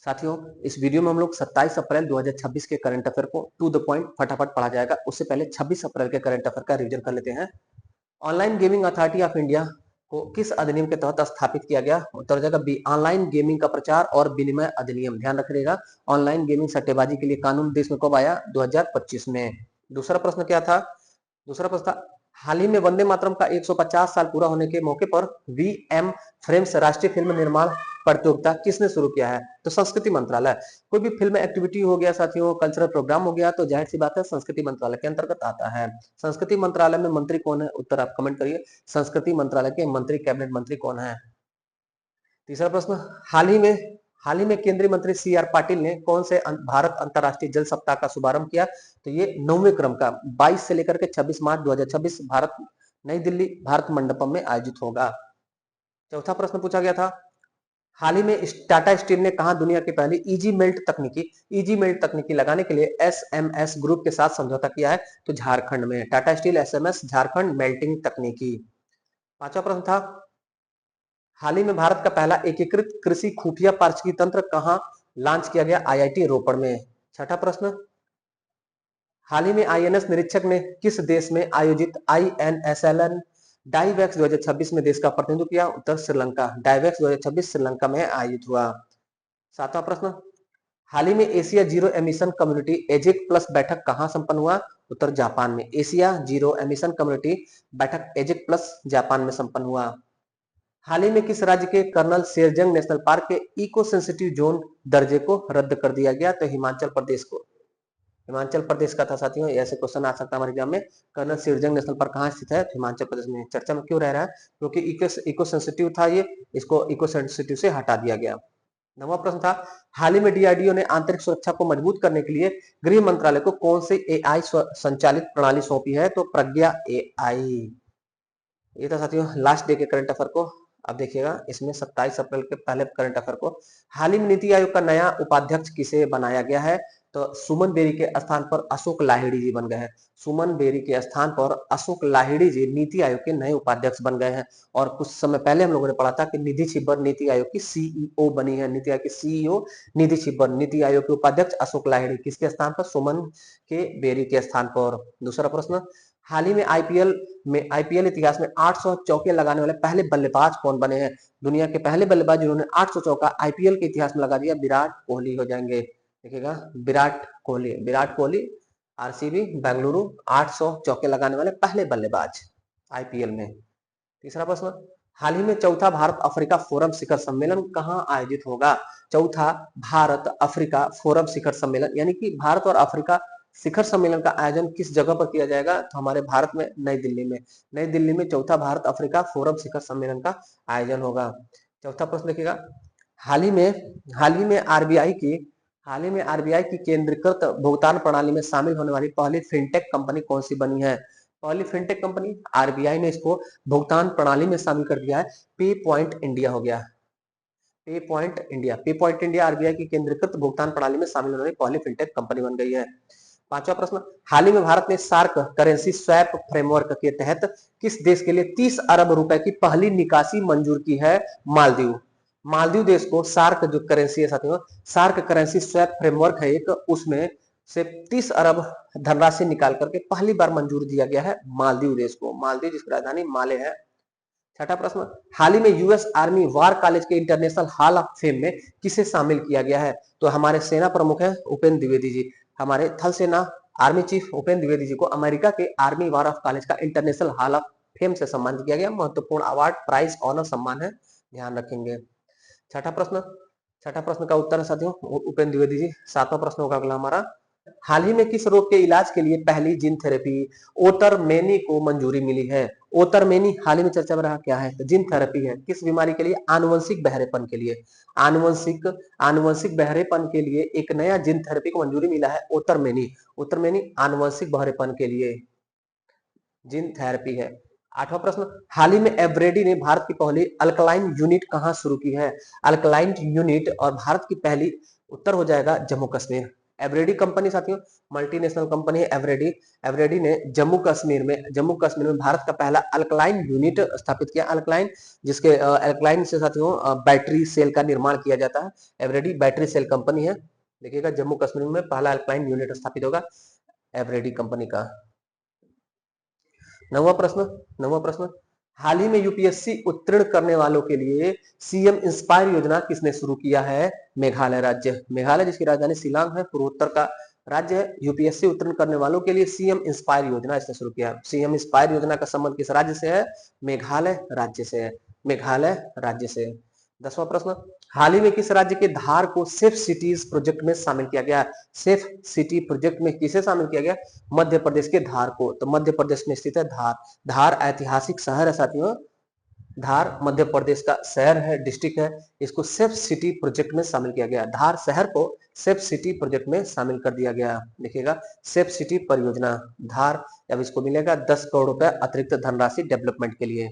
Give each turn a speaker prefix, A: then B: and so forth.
A: साथियों, इस वीडियो में हम लोग 27 अप्रैल 2026 के करंट अफेयर को टू द पॉइंट फटाफट पढ़ा जाएगा। उससे पहले 26 अप्रैल के करंट अफेयर का रिवीजन कर लेते हैं। Online gaming authority of India को किस अधिनियम के तहत स्थापित किया गया? उत्तर हो जाएगा बी, ऑनलाइन गेमिंग का प्रचार और विनिमय अधिनियम। ध्यान रखिएगा, ऑनलाइन गेमिंग सट्टेबाजी के लिए कानून देश में कब आया? 2025 में। दूसरा प्रश्न क्या था? दूसरा प्रश्न था, हाल ही में वंदे मातरम का 150 साल पूरा होने के मौके पर वीएम फ्रेम्स राष्ट्रीय फिल्म निर्माण प्रतियोगिता किसने शुरू किया है? तो संस्कृति मंत्रालय। कोई भी फिल्म एक्टिविटी हो गया साथियों, कल्चरल प्रोग्राम हो गया, तो जाहिर सी बात है संस्कृति मंत्रालय के अंतर्गत आता है। संस्कृति मंत्रालय में मंत्री कौन है? उत्तर आप कमेंट करिए। संस्कृति मंत्रालय के मंत्री, कैबिनेट मंत्री कौन है? तीसरा प्रश्न, हाल ही में केंद्रीय मंत्री सी आर पाटिल ने कौन से भारत अंतर्राष्ट्रीय जल सप्ताह का शुभारंभ किया? तो ये 9वें क्रम का 22 से लेकर के 26 मार्च 2026 भारत नई दिल्ली भारत मंडपम में आयोजित होगा। चौथा प्रश्न पूछा गया था, हाल ही में टाटा स्टील ने कहा दुनिया की पहली इजी मेल्ट तकनीकी लगाने के लिए एसएमएस ग्रुप के साथ समझौता किया है? तो झारखंड में। Tata steel SMS Jharkhand melting तकनीकी। पांचवा प्रश्न था, हाल ही में भारत का पहला एकीकृत कृषि खुफिया पारिस्थितिकी तंत्र कहां लॉन्च किया गया? आईआईटी रोपड़ में। छठा प्रश्न, हाल ही में आईएनएस निरीक्षक ने किस देश में आयोजित आईएनएसएलएन डाइवैक्स 2026 में देश का प्रतिनिधित्व किया? उत्तर श्रीलंका। डाइवैक्स 2026 श्रीलंका में आयोजित हुआ। सातवां प्रश्न, हाल ही में एशिया जीरो एमिशन कम्युनिटी एजेक प्लस बैठक कहां संपन्न हुआ? उत्तर जापान में। एशिया जीरो एमिशन कम्युनिटी बैठक एजेक प्लस जापान में संपन्न हुआ। हाल ही में किस राज्य के कर्नल शेरजंग नेशनल पार्क के इको सेंसिटिव जोन दर्जे को रद्द कर दिया गया? तो हिमाचल प्रदेश को। हिमाचल प्रदेश का था साथियों। ऐसे क्वेश्चन आ सकता है हमारे एग्जाम में। कर्नल शेरजंग नेशनल पार्क कहाँ स्थित है? हिमाचल प्रदेश में। चर्चा में क्यों रह रहा है? क्योंकि इको सेंसिटिव था ये, इसको इको सेंसिटिव से हटा दिया गया। नवा प्रश्न था, हाल ही में डीआरडीओ ने आंतरिक सुरक्षा को मजबूत करने के लिए गृह मंत्रालय को कौन सी एआई संचालित प्रणाली सौंपी है? तो प्रज्ञा एआई। ये था साथियों लास्ट डे के करंट अफेयर को। अब देखिएगा इसमें 27 अप्रैल के पहले करंट अफेयर को, हाल ही में नीति आयोग का नया उपाध्यक्ष किसे बनाया गया है? तो सुमन बेरी के स्थान पर अशोक लाहिड़ी जी बन गए हैं। सुमन बेरी के स्थान पर अशोक लाहिड़ी जी नीति आयोग के नए उपाध्यक्ष बन गए हैं। और कुछ समय पहले हम लोगों ने पढ़ा था कि निधि छिब्बर नीति आयोग की सीईओ बनी है। नीति आयोग की सीईओ निधि छिब्बर, नीति आयोग के उपाध्यक्ष अशोक लाहिड़ी किसके स्थान पर? सुमन के बेरी के स्थान पर। दूसरा प्रश्न, हाल ही में आईपीएल इतिहास में 800 चौके लगाने वाले पहले बल्लेबाज कौन बने हैं? दुनिया के पहले बल्लेबाज जिन्होंने 800 चौका आईपीएल के इतिहास में लगा दिया, विराट कोहली हो जाएंगे। देखिएगा विराट कोहली आरसीबी बेंगलुरु 800 चौके लगाने वाले पहले बल्लेबाज आईपीएल में। तीसरा प्रश्न, हाल ही में चौथा भारत अफ्रीका फोरम शिखर सम्मेलन कहां आयोजित होगा? चौथा भारत अफ्रीका फोरम शिखर सम्मेलन यानी कि भारत और अफ्रीका शिखर सम्मेलन का आयोजन किस जगह पर किया जाएगा? तो हमारे भारत में नई दिल्ली में। नई दिल्ली में चौथा भारत अफ्रीका फोरम शिखर सम्मेलन का आयोजन होगा। चौथा प्रश्न देखिएगा, हाल ही में आरबीआई की केंद्रीकृत भुगतान प्रणाली में शामिल होने वाली पहली फिनटेक कंपनी कौन सी बनी है? पहली फिनटेक कंपनी आरबीआई ने इसको भुगतान प्रणाली में शामिल कर दिया है, पे पॉइंट इंडिया हो गया। पे पॉइंट इंडिया आरबीआई की केंद्रीकृत भुगतान प्रणाली में शामिल होने वाली पहली फिनटेक कंपनी बन गई है। पांचवा प्रश्न, हाल ही में भारत ने सार्क करेंसी स्वैप फ्रेमवर्क के तहत किस देश के लिए 30 अरब रुपए की पहली निकासी मंजूर की है? मालदीव। मालदीव देश को सार्क जो करेंसी है साथियों, सार्क करेंसी स्वैप फ्रेमवर्क है एक, उसमें से 30 अरब धनराशि निकाल करके पहली बार मंजूर दिया गया है मालदीव देश को। मालदीव जिसकी राजधानी माले है। छठा प्रश्न, हाल ही में यूएस आर्मी वार कॉलेज के इंटरनेशनल हॉल ऑफ फेम में किसे शामिल किया गया है? तो हमारे सेना प्रमुख है उपेंद्र द्विवेदी जी। हमारे थल सेना आर्मी चीफ उपेंद्र द्विवेदी जी को अमेरिका के आर्मी वार ऑफ कॉलेज का इंटरनेशनल हॉल ऑफ फेम से सम्मानित किया गया। महत्वपूर्ण अवार्ड, प्राइज, ऑनर, सम्मान है, ध्यान रखेंगे। छठा प्रश्न का उत्तर है साथियों उपेंद्र द्विवेदी जी। सातवां प्रश्न होगा अगला हमारा, हाल ही में किस रोग के इलाज के लिए पहली जीन थेरेपी ओटरमेनी को मंजूरी मिली है? ओटरमेनी हाल ही में चर्चा में रहा, क्या है? जीन थेरेपी है। किस बीमारी के लिए? आनुवंशिक बहरेपन के लिए। आनुवंशिक बहरेपन के लिए एक नया जीन थेरेपी को मंजूरी मिला है, ओटरमेनी आनुवंशिक बहरेपन के लिए जीन थेरेपी है। आठवां प्रश्न, हाल ही में एवरेडी ने भारत की पहली अल्कलाइन यूनिट कहां शुरू की है? अल्कलाइन यूनिट और भारत की पहली, उत्तर हो जाएगा जम्मू कश्मीर। एवरेडी कंपनी साथियों मल्टीनेशनल कंपनी है एवरेडी। एवरेडी ने जम्मू कश्मीर में भारत का पहला अल्कलाइन यूनिट स्थापित किया। अल्कलाइन जिसके अल्कलाइन से साथियों बैटरी सेल का निर्माण किया जाता है। एवरेडी बैटरी सेल कंपनी है। देखिएगा जम्मू कश्मीर में पहला अल्कलाइन यूनिट स्थापित होगा एवरेडी कंपनी का। नौवां प्रश्न हाल ही में यूपीएससी उत्तीर्ण करने वालों के लिए सीएम इंस्पायर योजना किसने शुरू किया है? मेघालय राज्य। मेघालय जिसकी राजधानी शिलांग है, पूर्वोत्तर का राज्य है। यूपीएससी उत्तीर्ण करने वालों के लिए सीएम इंस्पायर योजना इसने शुरू किया। सीएम इंस्पायर योजना का संबंध किस राज्य से है? मेघालय राज्य से है। मेघालय राज्य से। 10वां प्रश्न हाल ही में किस राज्य के धार को सेफ सिटीज प्रोजेक्ट में शामिल किया गया? सेफ सिटी प्रोजेक्ट में किसे शामिल किया गया? मध्य प्रदेश के धार को। तो मध्य प्रदेश में स्थित है धार। धार ऐतिहासिक शहर है साथियों। धार मध्य प्रदेश का शहर है, डिस्ट्रिक्ट है। इसको सेफ सिटी प्रोजेक्ट में शामिल किया गया। धार शहर को सेफ सिटी प्रोजेक्ट में शामिल कर दिया गया। देखिएगा सेफ सिटी परियोजना धार। अब इसको मिलेगा 10 करोड़ रुपए अतिरिक्त धनराशि डेवलपमेंट के लिए।